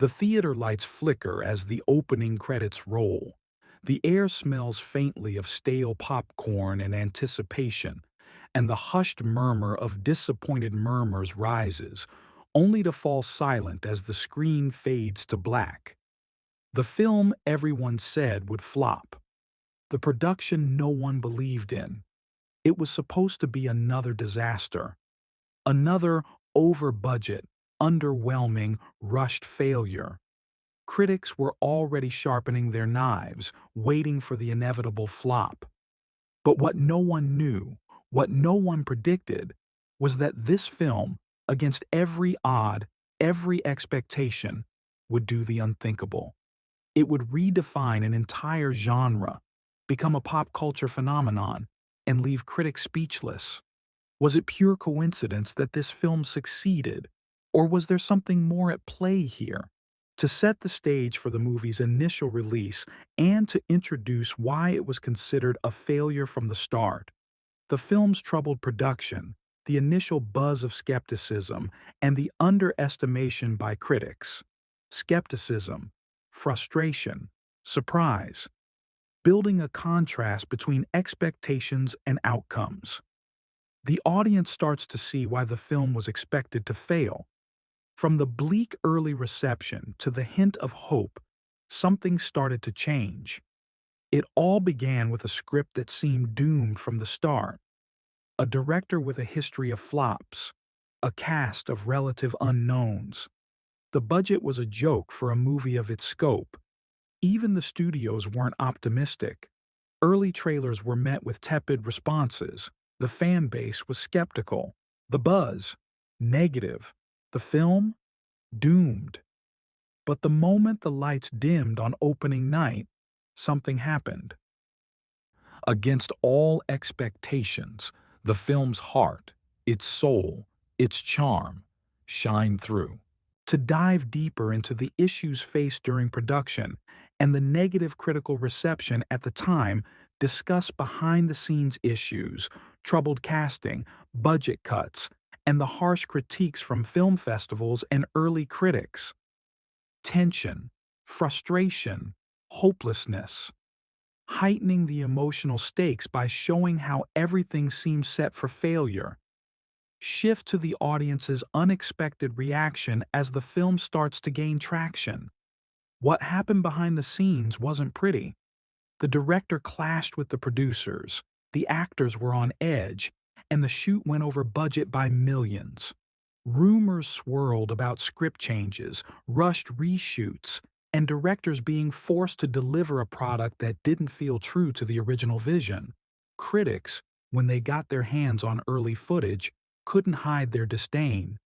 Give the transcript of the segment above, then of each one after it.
The theater lights flicker as the opening credits roll. The air smells faintly of stale popcorn and anticipation, and the hushed murmur of disappointed murmurs rises, only to fall silent as the screen fades to black. The film everyone said would flop. The production no one believed in. It was supposed to be another disaster. Another over-budget, underwhelming, rushed failure. Critics were already sharpening their knives, waiting for the inevitable flop. But what no one knew, what no one predicted, was that this film, against every odd, every expectation, would do the unthinkable. It would redefine an entire genre, become a pop culture phenomenon, and leave critics speechless. Was it pure coincidence that this film succeeded, or was there something more at play here? To set the stage for the movie's initial release and to introduce why it was considered a failure from the start, the film's troubled production, the initial buzz of skepticism, and the underestimation by critics. Skepticism, frustration, surprise, building a contrast between expectations and outcomes. The audience starts to see why the film was expected to fail. From the bleak early reception to the hint of hope, something started to change. It all began with a script that seemed doomed from the start. A director with a history of flops, a cast of relative unknowns. The budget was a joke for a movie of its scope. Even the studios weren't optimistic. Early trailers were met with tepid responses. The fan base was skeptical. The buzz, negative. The film, doomed. But the moment the lights dimmed on opening night, something happened. Against all expectations, the film's heart, its soul, its charm, shined through. To dive deeper into the issues faced during production and the negative critical reception at the time, discuss behind-the-scenes issues, troubled casting, budget cuts, and the harsh critiques from film festivals and early critics. Tension, frustration, hopelessness. Heightening the emotional stakes by showing how everything seems set for failure. Shift to the audience's unexpected reaction as the film starts to gain traction. What happened behind the scenes wasn't pretty. The director clashed with the producers, the actors were on edge, and the shoot went over budget by millions. Rumors swirled about script changes, rushed reshoots, and directors being forced to deliver a product that didn't feel true to the original vision. Critics, when they got their hands on early footage, couldn't hide their disdain.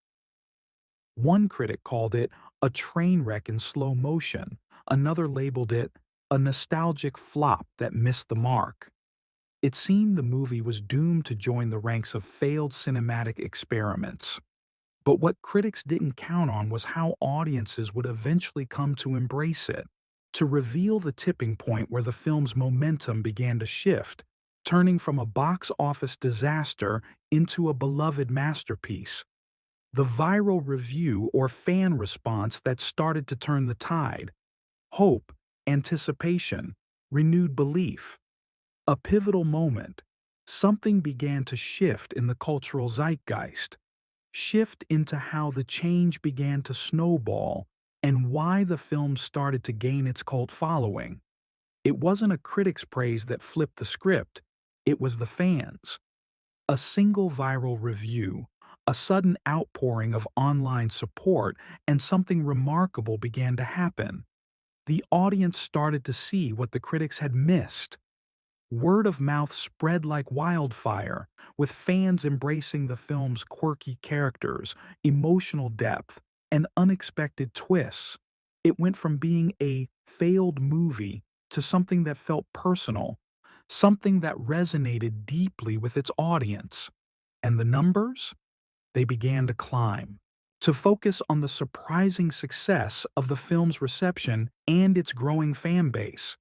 One critic called it a train wreck in slow motion, another labeled it a nostalgic flop that missed the mark. It seemed the movie was doomed to join the ranks of failed cinematic experiments. But what critics didn't count on was how audiences would eventually come to embrace it, to reveal the tipping point where the film's momentum began to shift, turning from a box office disaster into a beloved masterpiece. The viral review or fan response that started to turn the tide. Hope, anticipation, renewed belief. A pivotal moment. Something began to shift in the cultural zeitgeist. Shift into how the change began to snowball and why the film started to gain its cult following. It wasn't a critic's praise that flipped the script, it was the fans. A single viral review, a sudden outpouring of online support, and something remarkable began to happen. The audience started to see what the critics had missed. Word of mouth spread like wildfire, with fans embracing the film's quirky characters, emotional depth, and unexpected twists. It went from being a failed movie to something that felt personal, something that resonated deeply with its audience. And the numbers? They began to climb. To focus on the surprising success of the film's reception and its growing fan base.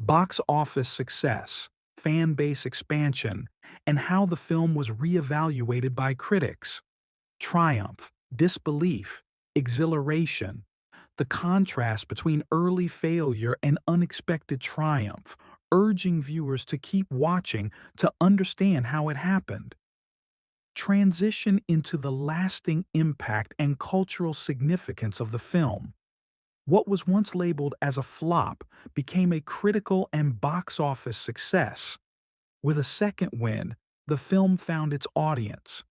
Box office success, fan base expansion, and how the film was reevaluated by critics. Triumph, disbelief, exhilaration. the contrast between early failure and unexpected triumph, urging viewers to keep watching to understand how it happened. Transition into the lasting impact and cultural significance of the film. What was once labeled as a flop became a critical and box office success. With a second win, the film found its audience.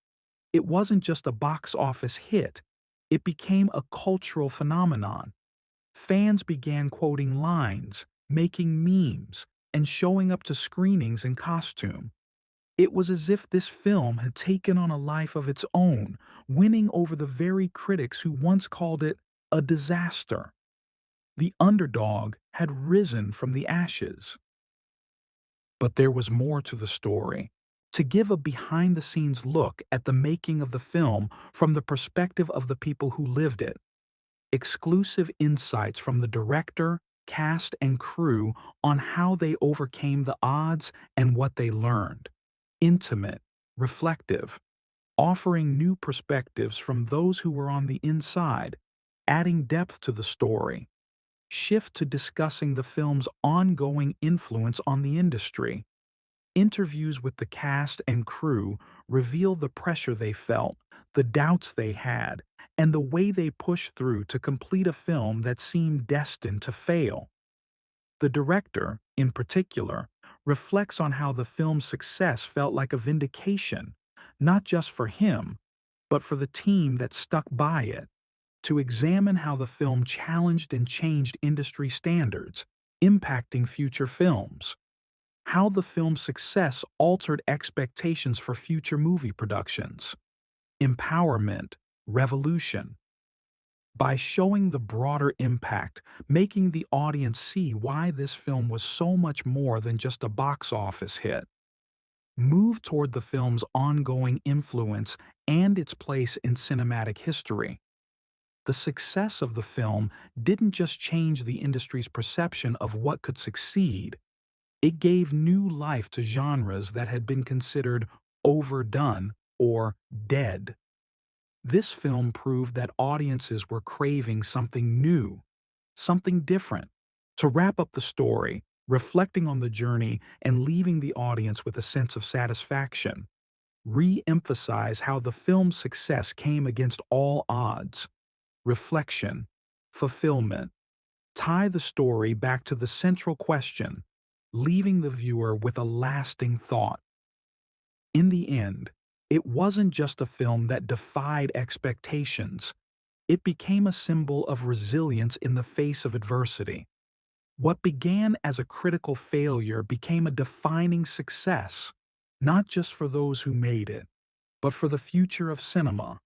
It wasn't just a box office hit, it became a cultural phenomenon. Fans began quoting lines, making memes, and showing up to screenings in costume. It was as if this film had taken on a life of its own, winning over the very critics who once called it a disaster. The underdog had risen from the ashes. But there was more to the story. To give a behind the scenes look at the making of the film from the perspective of the people who lived it, exclusive insights from the director, cast, and crew on how they overcame the odds and what they learned. Intimate, reflective, offering new perspectives from those who were on the inside, adding depth to the story. Shift to discussing the film's ongoing influence on the industry. Interviews with the cast and crew reveal the pressure they felt, the doubts they had, and the way they pushed through to complete a film that seemed destined to fail. The director, in particular, reflects on how the film's success felt like a vindication, not just for him, but for the team that stuck by it, to examine how the film challenged and changed industry standards, impacting future films, how the film's success altered expectations for future movie productions, empowerment, revolution. By showing the broader impact, making the audience see why this film was so much more than just a box office hit. Move toward the film's ongoing influence and its place in cinematic history. The success of the film didn't just change the industry's perception of what could succeed, it gave new life to genres that had been considered overdone or dead. This film proved that audiences were craving something new, something different. To wrap up the story, reflecting on the journey and leaving the audience with a sense of satisfaction, re-emphasize how the film's success came against all odds. Reflection, fulfillment. Tie the story back to the central question, leaving the viewer with a lasting thought. In the end, it wasn't just a film that defied expectations. It became a symbol of resilience in the face of adversity. What began as a critical failure became a defining success, not just for those who made it, but for the future of cinema.